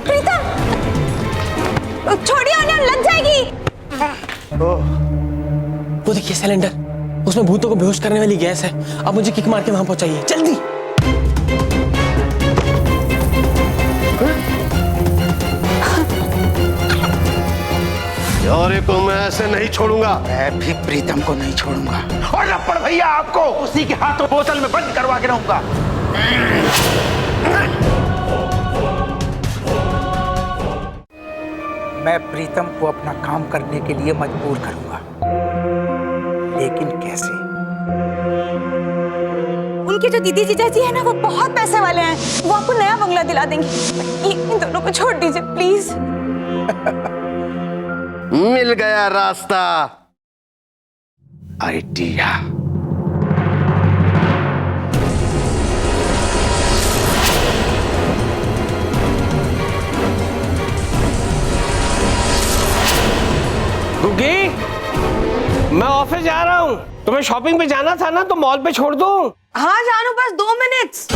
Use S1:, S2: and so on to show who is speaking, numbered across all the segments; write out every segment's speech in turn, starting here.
S1: प्रीतम, छोड़िए उन्हें, लग जाएगी।
S2: वो देखिए सिलेंडर, उसमें भूतों को बेहोश करने वाली गैस है। अब मुझे किक मार के वहां पहुंचाइए जल्दी।
S3: यारे को मैं ऐसे नहीं छोड़ूंगा।
S4: मैं भी प्रीतम को नहीं छोड़ूंगा।
S5: और लपड़ भैया आपको उसी के हाथों बोतल में बंद करवा के रहूंगा। मैं प्रीतम को अपना काम करने के लिए मजबूर करूंगा, लेकिन कैसे?
S1: उनके जो दीदी जीजाजी है ना, वो बहुत पैसे वाले हैं। वो आपको नया बंगला दिला देंगे। इन दोनों को छोड़ दीजिए प्लीज।
S3: मिल गया रास्ता, आइडिया।
S2: गुग्गी, मैं ऑफिस जा रहा हूँ। तुम्हें शॉपिंग पे जाना था ना, तो मॉल पे छोड़ दूँ?
S1: हाँ जानू, बस 2 मिनट्स।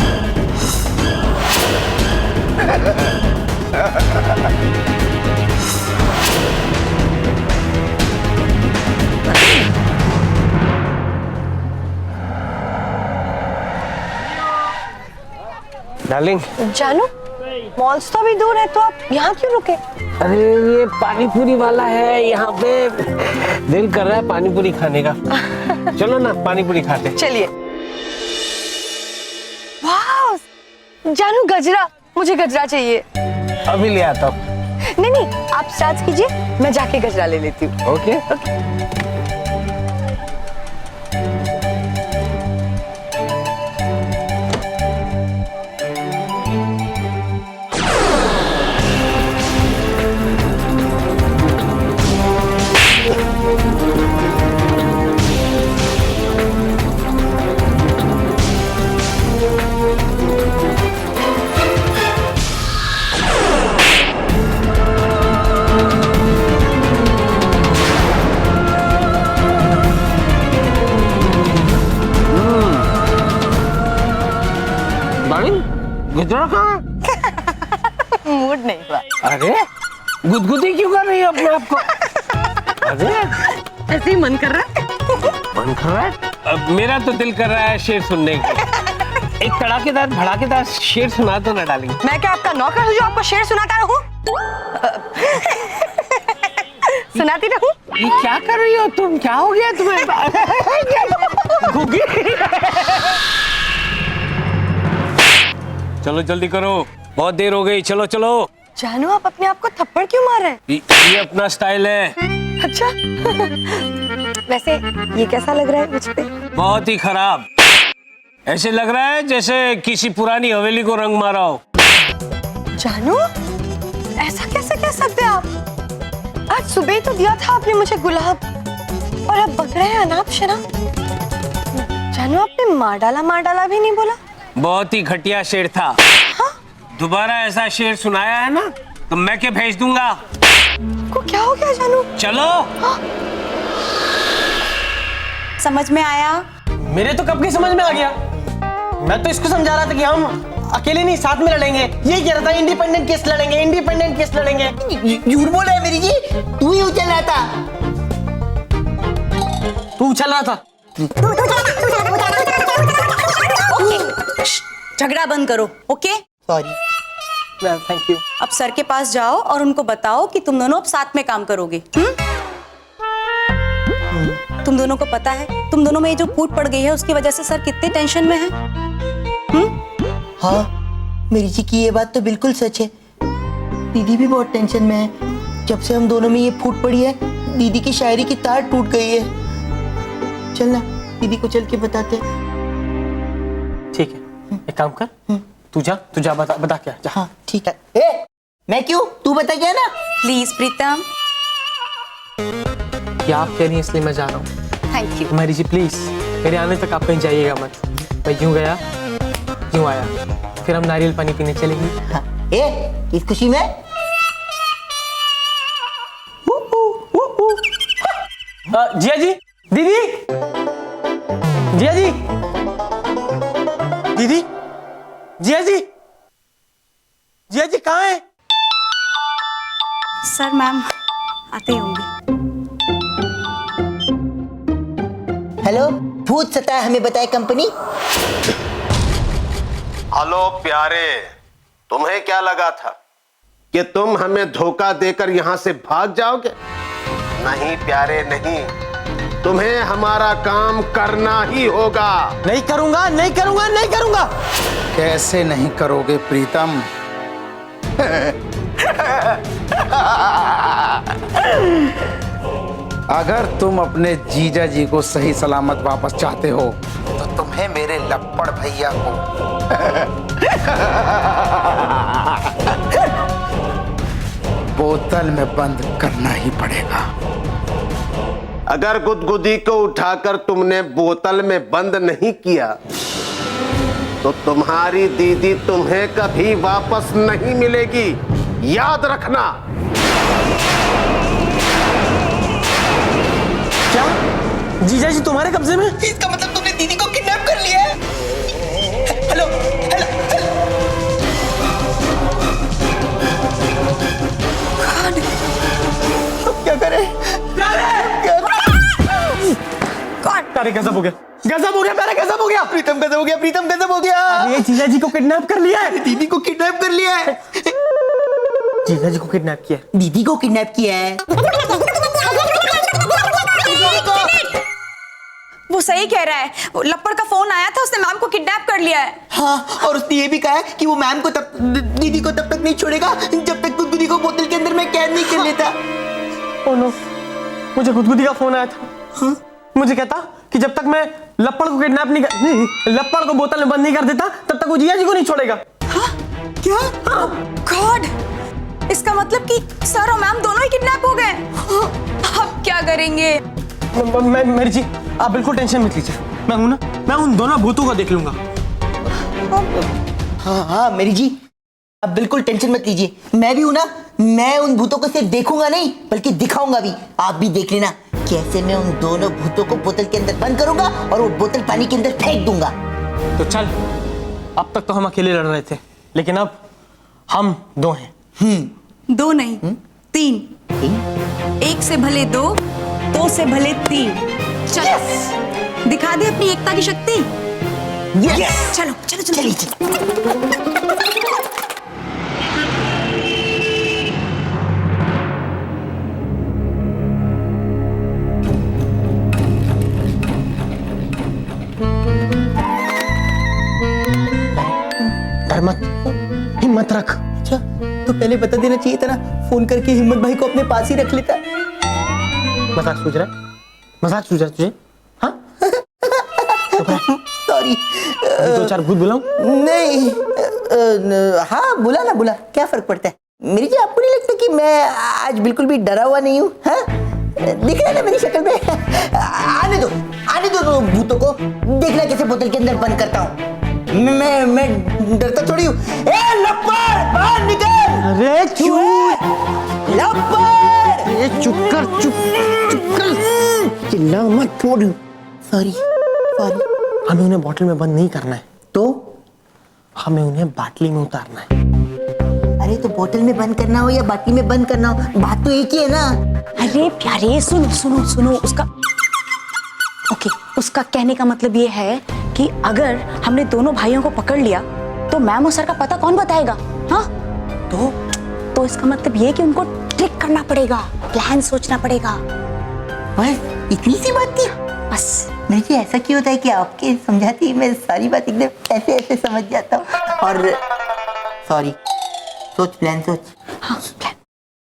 S2: डार्लिंग।
S1: जानू, मॉल्स तो अभी दूर है, तो आप यहाँ क्यों रुके?
S2: अरे ये पानी पूरी वाला है, यहाँ पे दिल कर रहा है पानी पूरी खाने का। चलो ना पानी पूरी खाते।
S1: चलिए। वाह जानू, गजरा, मुझे गजरा चाहिए।
S2: अभी ले आता हूँ।
S1: नहीं नहीं, आप स्टार्ट कीजिए, मैं जाके गजरा ले लेती हूँ।
S2: Okay
S1: okay.
S2: गुजरा कहाँ?
S1: मूड नहीं हुआ।
S2: अरे गुदगुदी क्यों कर रही है अपने आप को? अरे
S1: ऐसे ही मन कर रहा है।
S2: मन कर रहा है? अब मेरा तो दिल कर रहा है शेर सुनने का। एक तड़ाकेदार भड़ाकेदार शेर सुना तो ना डालेंगे।
S1: मैं क्या आपका नौकर हूँ जो आपको शेर सुनाता रहूं? सुनाती रहूं?
S2: ये क्या कर रही हो तुम? क्या हो गया तुम्हें? गुग्गी, चलो जल्दी करो, बहुत देर हो गई। चलो चलो।
S1: जानू, आप अपने आप को थप्पड़ क्यों मार रहे हैं?
S2: ये अपना स्टाइल है।
S1: अच्छा। वैसे ये कैसा लग रहा है मुझ पे?
S2: बहुत ही खराब। ऐसे लग रहा है जैसे किसी पुरानी हवेली को रंग मारा हो।
S1: जानू, ऐसा कैसे कह सकते हैं आप? आज सुबह तो दिया था आपने मुझे गुलाब, और अब बक रहे हैं अनाप शनाप। जानू, आपने मार डाला भी नहीं बोला।
S2: बहुत ही घटिया शेर था।
S1: हाँ?
S2: दोबारा ऐसा शेर सुनाया है ना, तो मैं के भेज दूंगा।
S1: को क्या हो गया जानू?
S2: चलो।
S1: हाँ?
S6: समझ में आया?
S2: मेरे तो कब की समझ में आ गया। मैं तो इसको समझा रहा था कि हम अकेले नहीं, साथ में लड़ेंगे। यही कह रहा था, इंडिपेंडेंट केस लड़ेंगे, इंडिपेंडेंट केस लड़ेंगे।
S4: झूठ बोला है मेरी जी, तू ही उछल रहा था।
S2: तू उछल रहा था।
S6: झगड़ा बंद करो, ओके?
S4: सॉरी।
S2: Thank you.
S6: अब सर के पास जाओ और उनको बताओ कि तुम दोनों अब साथ में काम करोगे। तुम दोनों को पता है, तुम दोनों में ये जो फूट पड़ गई है, उसकी वजह से सर कितने टेंशन में हैं।
S4: हाँ, मेरी जी की ये बात तो बिल्कुल सच है। दीदी भी बहुत टेंशन में है। जब से हम दोनों में ये फूट पड़ी है, दीदी की शायरी की तार टूट गई है। चल ना, दीदी को चल के बताते।
S2: ठीक है, एक काम कर, तू जा बता क्या जा।
S4: हाँ ठीक है। ए, मैं क्यों? तू बता क्या ना।
S6: प्लीज प्रीतम।
S2: क्या आप कह रही हैं इसलिए मैं जा रहा हूँ।
S6: Thank you.
S2: Mary ji please, मेरे आने तक आप कहीं जाइएगा मत। मैं यूं गया यूं आया, फिर हम नारियल पानी पीने चलेंगे।
S4: हाँ। ए, किस खुशी में?
S2: जिया जी, दीदी, जिया जी, दीदी, जिया जी, जिया जी कहाँ है?
S6: सर मैम आते ही होंगे।
S4: हेलो, भूत सता हमें बताए कंपनी।
S3: हेलो प्यारे, तुम्हें क्या लगा था कि तुम हमें धोखा देकर यहां से भाग जाओगे? नहीं प्यारे नहीं, तुम्हें हमारा काम करना ही होगा।
S2: नहीं करूंगा, नहीं करूंगा, नहीं करूंगा।
S5: कैसे नहीं करोगे प्रीतम? अगर तुम अपने जीजा जी को सही सलामत वापस चाहते हो तो तुम्हें मेरे लप्पड़ भैया को बोतल में बंद करना ही पड़ेगा।
S3: अगर गुदगुदी को उठाकर तुमने बोतल में बंद नहीं किया तो तुम्हारी दीदी तुम्हें कभी वापस नहीं मिलेगी, याद रखना।
S2: क्या जीजा जी तुम्हारे कब्जे में?
S4: इसका मतलब तुमने दीदी को किडनैप कर लिया है? हेलो हेलो अब क्या करें?
S2: अरे गजब हो गया, गजब हो गया, मेरा गजब हो गया।
S4: प्रीतम गजब हो गया, प्रीतम गजब हो गया।
S2: ये जीजा जी को किडनैप कर लिया है।
S4: दीदी को किडनैप कर लिया है।
S2: जीजा जी को किडनैप किया है।
S4: दीदी को किडनैप किया है।
S6: वो सही कह रहा है, वो लप्पड़ का फोन आया था, उसने मैम को किडनैप कर लिया है।
S4: हाँ, और उसने ये भी कहा है कि वो मैम को दीदी को तब तक नहीं छोड़ेगा जब तक गुदगुदी को बोतल के अंदर में कैद नहीं कर लेता।
S2: ओह नो, मुझे गुदगुदी का फोन आया था। हाँ? मुझे कहता कि जब तक मैं लप्पड़ को किडनैप नहीं, लप्पड़ को बोतल में बंद नहीं कर देता तब तक वो जिया जी को नहीं छोड़ेगा।
S6: हाँ? क्या? गॉड, इसका मतलब कि सर और मैम दोनों ही किडनैप हो गए। अब क्या करेंगे?
S2: मेरी जी आप बिल्कुल टेंशन मत लीजिए, मैं हूं ना, मैं उन दोनों भूतों को देख लूंगा।
S4: हाँ मेरी जी, अब बिल्कुल टेंशन मत लीजिए, मैं भी हूं ना। मैं उन भूतों को सिर्फ देखूंगा नहीं बल्कि दिखाऊंगा भी। आप भी देख लेना कैसे मैं उन दोनों भूतों को बोतल के अंदर बंद करूंगा और वो बोतल पानी के अंदर फेंक दूंगा।
S2: तो चल, अब तक तो हम अकेले लड़ रहे थे, लेकिन अब हम दो हैं।
S6: दो नहीं, तीन। एक से भले दो से भले तीन। चल दिखा दे अपनी एकता की शक्ति।
S4: यस,
S6: चलो चलो चलो, चलो।
S2: डर मत, हिम्मत रख।
S4: अच्छा, तो पहले बता देना चाहिए था ना, फोन करके हिम्मत भाई को अपने पास ही रख लेता।
S2: मजाक सूझ रहा है? मजाक सूझ रहा है तुझे? हाँ?
S4: सॉरी।
S2: दो चार भूत बुलाऊं?
S4: नहीं, हाँ बुला ना, बुला, क्या फर्क पड़ता है। मेरी जी आपको नहीं लगता कि मैं आज बिल्कुल भी डरा हुआ नहीं हूँ? हाँ, दिख रहा है ना मेरी शक्ल में। आने दो भूतों को, देखना कैसे बोतल के अंदर बंद करता हूँ। मैं डरता थोड़ी हूँ। ए लप्पड़, बाहर निकल।
S2: अरे चुप,
S4: लप्पड़,
S2: ये चुप कर, चुप कर, चिल्ला मत।
S4: सॉरी।
S2: हमें उन्हें बोतल में बंद नहीं करना है,
S4: तो
S2: हमें उन्हें बाटली में उतारना है।
S4: अरे तो बोतल में बंद करना हो या बाटली में बंद करना हो, बात तो एक ही है ना।
S6: अरे प्यारे, सुनो उसका कहने का मतलब ये है कि अगर हमने दोनों भाइयों को पकड़ लिया तो मैम और सर का पता कौन बताएगा? हाँ, तो इसका मतलब ये कि उनको ट्रिक करना पड़ेगा, प्लान सोचना पड़ेगा।
S4: बस इतनी सी बात थी?
S6: बस।
S4: मुझे ऐसा क्यों होता है कि आपके समझाती मैं सारी बात एकदम ऐसे समझ जाता हूँ। और सॉरी, प्लान सोच।
S6: हाँ, प्लान।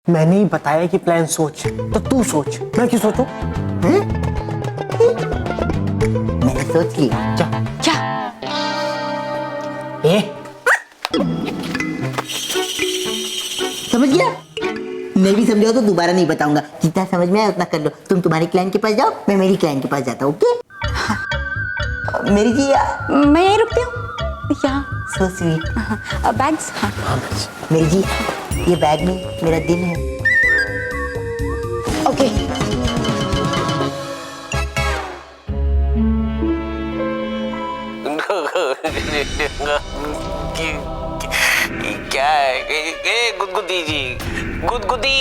S2: मैंने ही बताया कि प्लान सोच, तो तू सोच, मैं क्यों सोचूं?
S4: मैंने सोच लिया।
S6: क्या?
S4: समझ गया? मैं भी समझाऊं तो दोबारा नहीं बताऊंगा, जितना समझ में आया उतना कर लो। तुम तुम्हारी क्लाइंट के पास जाओ, मैं मेरी क्लाइंट के पास जाता हूँ। ओके मेरी जी?
S6: मैं यहीं रुकती हूँ यहाँ।
S4: So sweet.
S6: बैग्स? हाँ।
S4: मेरी जी, ये बैग में मेरा दिल है।
S6: ओके।
S7: क्या है? गुदगुदी जी, गुदगुदी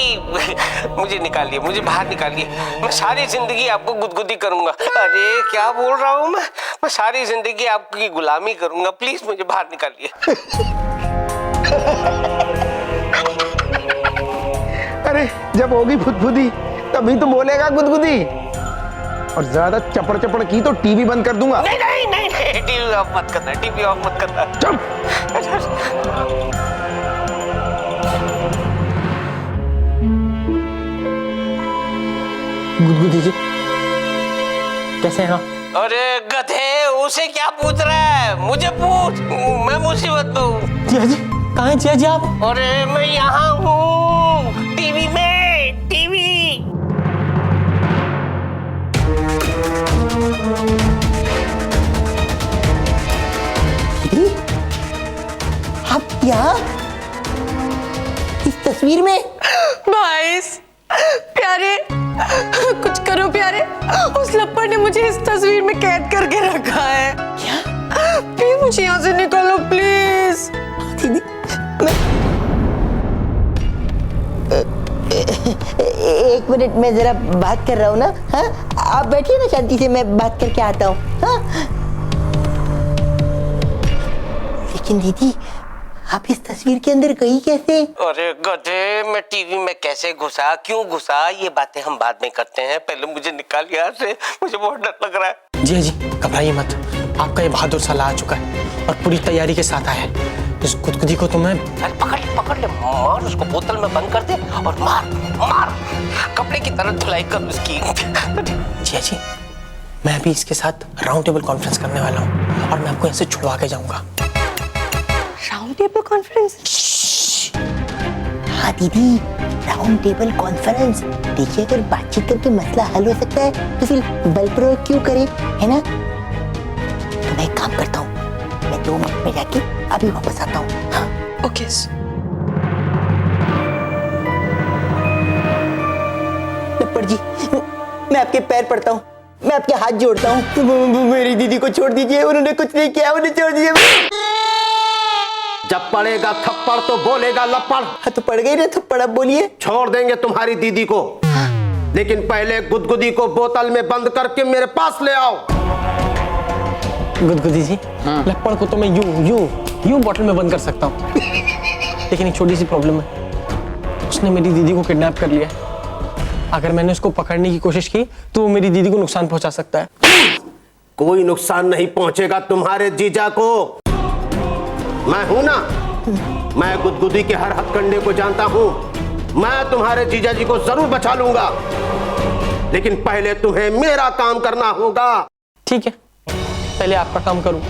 S7: मुझे निकालिए, मुझे बाहर निकालिए। मैं सारी जिंदगी आपको गुदगुदी करूंगा। अरे क्या बोल रहा हूँ मैं सारी जिंदगी आपकी गुलामी करूंगा। प्लीज मुझे बाहर निकालिए।
S5: अरे जब होगी फुदफुदी तभी तो बोलेगा गुदगुदी। और ज्यादा चपड़ चपड़ की तो टीवी बंद कर दूंगा।
S7: नहीं नहीं नहीं, नहीं टीवी ऑफ मत करना, टीवी ऑफ मत करना।
S5: चुप।
S2: गुदगुदी जी कैसे हैं आप?
S7: अरे गधे, उसे क्या पूछ रहा है? मुझे पूछ, मैं मुसीबत में हूँ।
S2: जिया जी कहाँ हैं जिया जी आप?
S7: अरे मैं यहाँ हूँ, टीवी में, टीवी।
S4: आप यहाँ इस तस्वीर में?
S1: भाईस प्यारे, कुछ करो प्यारे, उस लप्पड़ ने मुझे इस तस्वीर में कैद करके रखा है।
S4: क्या?
S1: प्लीज मुझे यहाँ से निकालो प्लीज।
S4: दीदी एक मिनट, मैं जरा बात कर रहा हूँ ना। हाँ, आप बैठिए ना शांति से, मैं बात करके आता हूँ। हाँ? लेकिन दीदी आप इस तस्वीर के अंदर गई कैसे?
S7: अरे गधे, मैं टीवी में कैसे घुसा, क्यों घुसा, ये बातें हम बाद में करते हैं। पहले मुझे निकाल यहाँ से, मुझे बहुत डर लग रहा है।
S2: जिया जी घबराइए मत, आपका ये बहादुर साला आ चुका है और पूरी तैयारी के साथ आया है। इस गुदगुदी को तुम्हें
S7: अरे पकड़ ले, मार उसको, बोतल में बंद कर दे और मार मार, कपड़े की तरह धुलाई कर उसकी।
S2: जिया जी मैं अभी इसके साथ राउंड टेबल कॉन्फ्रेंस करने वाला हूँ और मैं आपको यहाँ से छुड़वा के जाऊंगा।
S1: Round table conference?
S4: हाँ दीदी, राउंड टेबल कॉन्फ्रेंस। देखिए अगर बातचीत करके मसला हल हो सकता है तो फिर बल प्रयोग क्यों करें, है ना? तो मैं एक काम करता हूँ, मैं 2 मिनट में जाके अभी वापस आता हूँ। हाँ
S1: ओके।
S4: लप्पड़ जी, मैं आपके पैर पड़ता हूँ, मैं आपके हाथ जोड़ता हूँ। मेरी दीदी को छोड़ दीजिए, उन्होंने कुछ नहीं किया, उन्हें छोड़ दीजिए।
S3: जब पड़ेगा थप्पड़ तो बोलेगा लप्पड़।
S4: हाँ तो पड़ गई ना थप्पड़, अब बोलिए।
S3: छोड़ देंगे तुम्हारी दीदी को, लेकिन पहले गुदगुदी को बोतल में बंद करके मेरे पास ले आओ।
S2: गुदगुदी जी लप्पड़ को तो मैं यूं बोतल में बंद कर सकता हूँ, लेकिन एक छोटी सी प्रॉब्लम है, उसने मेरी दीदी को किडनैप कर लिया है। अगर मैंने उसको पकड़ने की कोशिश की तो वो मेरी दीदी को नुकसान पहुंचा सकता है।
S3: कोई नुकसान नहीं पहुंचेगा तुम्हारे जीजा को, मैं हूं ना। मैं गुदगुदी के हर हथकंडे को जानता हूं, मैं तुम्हारे जीजा जी को जरूर बचा लूंगा, लेकिन पहले तुम्हें मेरा काम करना होगा।
S2: ठीक है, पहले आपका काम करूं,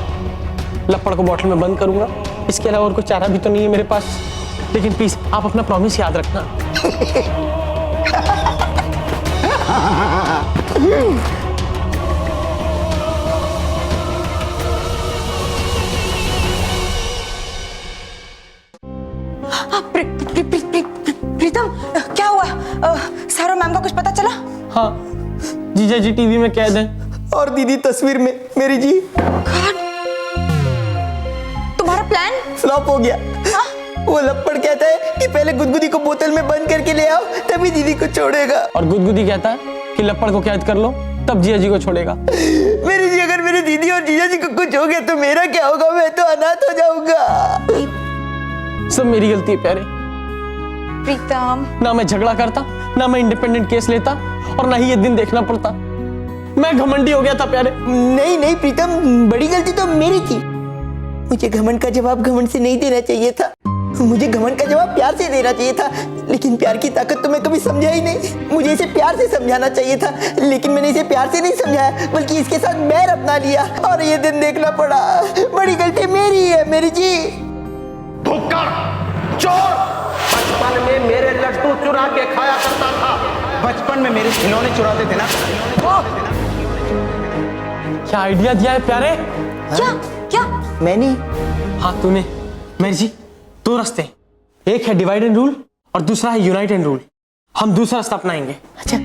S2: लप्पड़ को बोतल में बंद करूंगा, इसके अलावा और कोई चारा भी तो नहीं है मेरे पास। लेकिन प्लीज आप अपना प्रॉमिस याद रखना।
S6: प्रीतम क्या हुआ? सर और मैम का कुछ पता चला?
S2: हाँ जीजा जी टीवी में कैद हैं
S4: और दीदी तस्वीर में। मेरी जी
S6: तुम्हारा प्लान
S4: फ्लॉप हो गया। वो लप्पड़ कहता है कि पहले गुदगुदी को बोतल में बंद करके ले आओ, तभी दीदी को छोड़ेगा।
S2: और गुदगुदी कहता है कि लप्पड़ को कैद कर लो, तब जिया जी को छोड़ेगा।
S4: मेरी जी अगर मेरी दीदी और जीजा जी को कुछ हो गया तो मेरा क्या होगा? मैं तो अनाथ हो जाऊंगा।
S2: सब मेरी गलती है प्यारे।
S6: प्रीतम
S2: ना मैं झगड़ा करता, ना मैं इंडिपेंडेंट केस लेता, और ना ही ये दिन देखना पड़ता। मैं घमंडी हो गया था प्यारे।
S4: नहीं नहीं प्रीतम, बड़ी गलती तो मेरी थी। मुझे घमंड का जवाब घमंड से नहीं देना चाहिए था, मुझे घमंड का जवाब प्यार से देना चाहिए था। लेकिन प्यार की ताकत तो मैं कभी समझा ही नहीं। मुझे इसे प्यार से समझाना चाहिए था, लेकिन मैंने इसे प्यार से नहीं समझाया, बल्कि इसके साथ बैर अपना लिया और ये दिन देखना पड़ा। बड़ी गलती मेरी है मेरी जी।
S3: भुक्कड़, चोर, बचपन में मेरे लड्डू चुरा के खाया करता था।
S5: बचपन में मेरे खिलौने चुराते थे ना।
S2: क्या आइडिया दिया है प्यारे।
S6: क्या
S4: मैंने?
S2: हाँ तूने। मेरी जी 2 रास्ते, एक है डिवाइड एंड रूल और दूसरा है यूनाइट एंड रूल। हम दूसरा रास्ता अपनाएंगे।
S4: अच्छा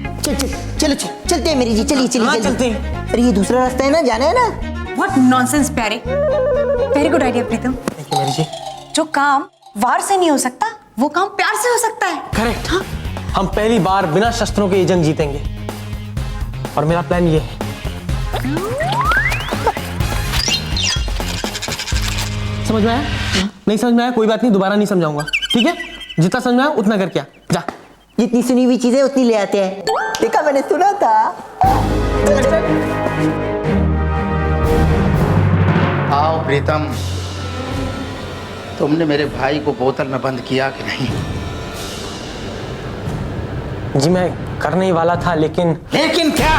S4: चलो चलते हैं मेरी जी, चलिए चलिए।
S2: हाँ, चलते हैं।
S4: अरे ये दूसरा रास्ता है ना, जाना है ना।
S6: व्हाट नॉनसेंस प्यारे। Very good idea Pritam.
S2: Thank you मेरी जी।
S6: जो काम वार से नहीं हो सकता, वो काम प्यार से हो सकता है।
S2: करेक्ट। हम पहली बार बिना शस्त्रों के ये जंग जीतेंगे और मेरा प्लान ये है। समझ में आया? नहीं समझ में आया कोई बात नहीं, दोबारा नहीं समझाऊंगा, ठीक है? जितना समझ में आया उतना कर क्या जा।
S4: जितनी सुनी हुई चीजें उतनी ले आते हैं। देखा, मैंने सुना था।
S5: आओ प्रीतम, तुमने मेरे भाई को बोतल में बंद किया कि नहीं?
S2: जी मैं करने ही वाला था, लेकिन
S5: क्या?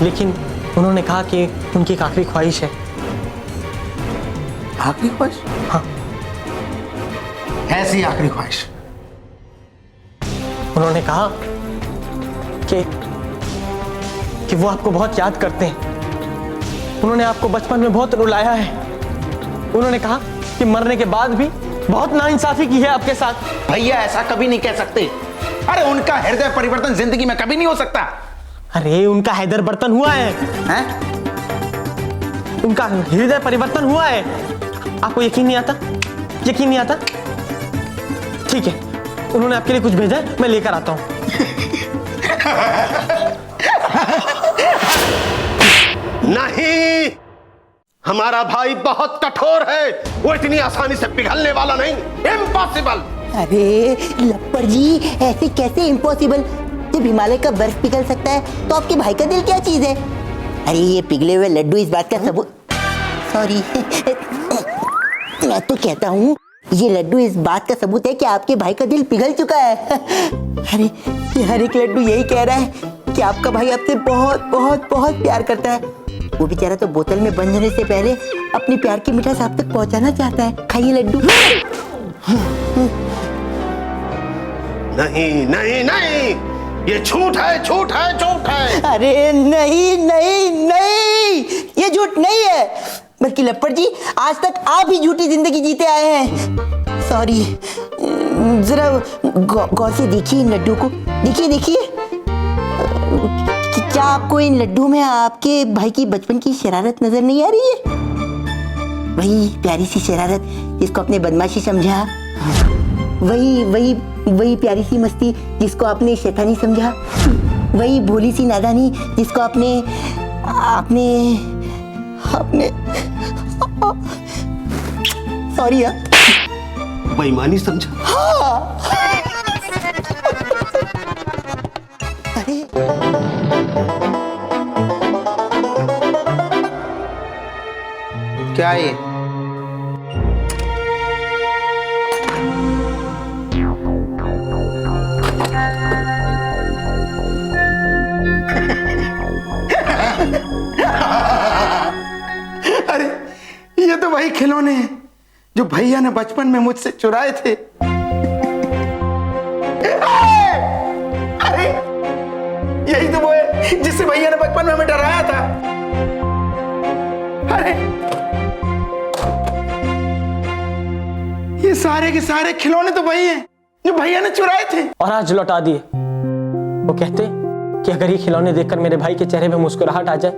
S2: लेकिन उन्होंने कहा कि उनकी एक आखिरी ख्वाहिश है।
S5: आखिरी ख्वाहिश?
S2: हाँ।
S5: ऐसी आखिरी ख्वाहिश?
S2: उन्होंने कहा कि वो आपको बहुत याद करते हैं। उन्होंने आपको बचपन में बहुत रुलाया है। उन्होंने कहा कि मरने के बाद भी बहुत नाइंसाफी की है आपके साथ।
S5: भैया ऐसा कभी नहीं कह सकते। अरे उनका हृदय परिवर्तन जिंदगी में कभी नहीं हो सकता।
S2: अरे उनका हृदय परिवर्तन हुआ है, उनका हृदय परिवर्तन हुआ है। आपको यकीन नहीं आता? यकीन नहीं आता? ठीक है, उन्होंने आपके लिए कुछ भेजा है, मैं लेकर आता हूं।
S3: नहीं, हमारा भाई बहुत कठोर है, वो इतनी आसानी से पिघलने वाला नहीं। इम्पॉसिबल।
S4: अरे लप्पर जी, ऐसे कैसे इम्पॉसिबल? जब हिमालय का बर्फ पिघल सकता है तो आपके भाई का दिल क्या चीज है? अरे ये पिघले हुए लड्डू इस बात का सबूत। सॉरी मैं तो कहता हूँ ये लड्डू इस बात का सबूत है कि आपके भाई का दिल पिघल चुका है। अरे ये हर एक लड्डू यही कह रहा है कि आपका भाई आपसे बहुत बहुत बहुत प्यार करता है। वो बेचारा तो बोतल में बंद होने से पहले अपने प्यार की मिठास आप तक पहुंचाना चाहता है। खाइए लड्डू।
S3: नहीं नहीं नहीं, ये झूठ है, झूठ है, झूठ है।
S4: अरे नहीं नहीं नहीं, ये झूठ नहीं है, बल्कि लप्पड़ जी आज तक आप ही झूठी जिंदगी जीते आए हैं। सॉरी, जरा गौर से देखिए इन लड्डू को। देखिए देखिए, क्या आपको इन लड्डू में आपके भाई की बचपन की शरारत नजर नहीं आ रही है? वही प्यारी सी शरारत जिसको आपने बदमाशी समझा, वही वही वही प्यारी सी मस्ती जिसको आपने शैतानी समझा, वही भोली सी नादानी जिसको आपने आपने आपने सॉरी यार,
S3: बेईमानी समझा।
S4: अरे
S5: क्या ये? अरे ये तो वही खिलौने हैं जो भैया ने बचपन में मुझसे चुराए थे। अरे यही तो वो है जिससे भैया ने बचपन में हमें डराया था। अरे ये सारे के सारे खिलौने तो वही हैं जो भैया ने चुराए थे
S2: और आज लौटा दिए। वो कहते कि अगर ये खिलौने देखकर मेरे भाई के चेहरे पे मुस्कुराहट आ जाए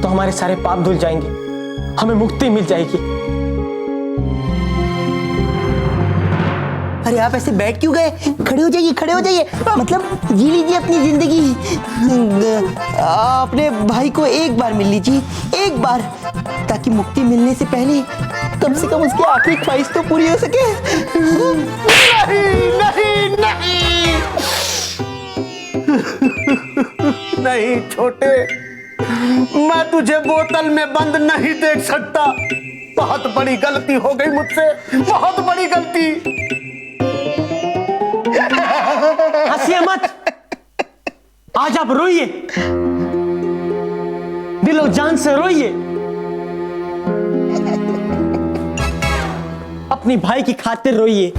S2: तो हमारे सारे पाप धुल जाएंगे, हमें मुक्ति मिल जाएगी।
S4: अरे आप ऐसे बैठ क्यों गए? खड़े हो जाइए, खड़े हो जाइए। मतलब जी लीजिए अपनी जिंदगी। अपने भाई को एक बार मिल लीजिए, एक बार, ताकि मुक्ति मिलने से पहले कम से कम उसकी आखिरी ख्वाहिश तो पूरी हो सके।
S3: नहीं नहीं नहीं नहीं छोटे, मैं तुझे बोतल में बंद नहीं देख सकता। बहुत बड़ी गलती हो गई मुझसे, बहुत बड़ी गलती।
S2: हंसिए मत, आज आप रोइए, दिलो जान से रोइए। अपनी भाई की खातिर रोइए,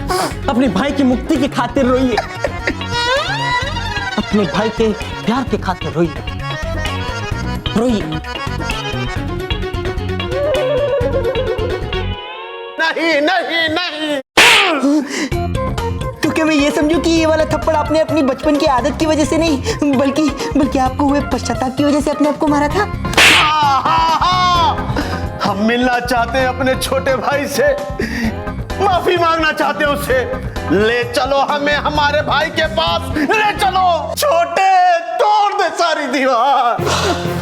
S2: अपने भाई की मुक्ति की खातिर रोइए, अपने भाई के प्यार की खातिर रोइए, रोइए।
S3: नहीं नहीं नहीं,
S4: तो क्या मैं ये समझूं कि ये वाला थप्पड़ आपने अपनी बचपन की आदत की वजह से नहीं, बल्कि आपको हुए पश्चाताप की वजह से अपने आप को मारा था?
S3: हम मिलना चाहते हैं अपने छोटे भाई से, माफी मांगना चाहते हैं उससे। ले चलो हमें हमारे भाई के पास, ले चलो। छोटे, तोड़ दे सारी दीवार।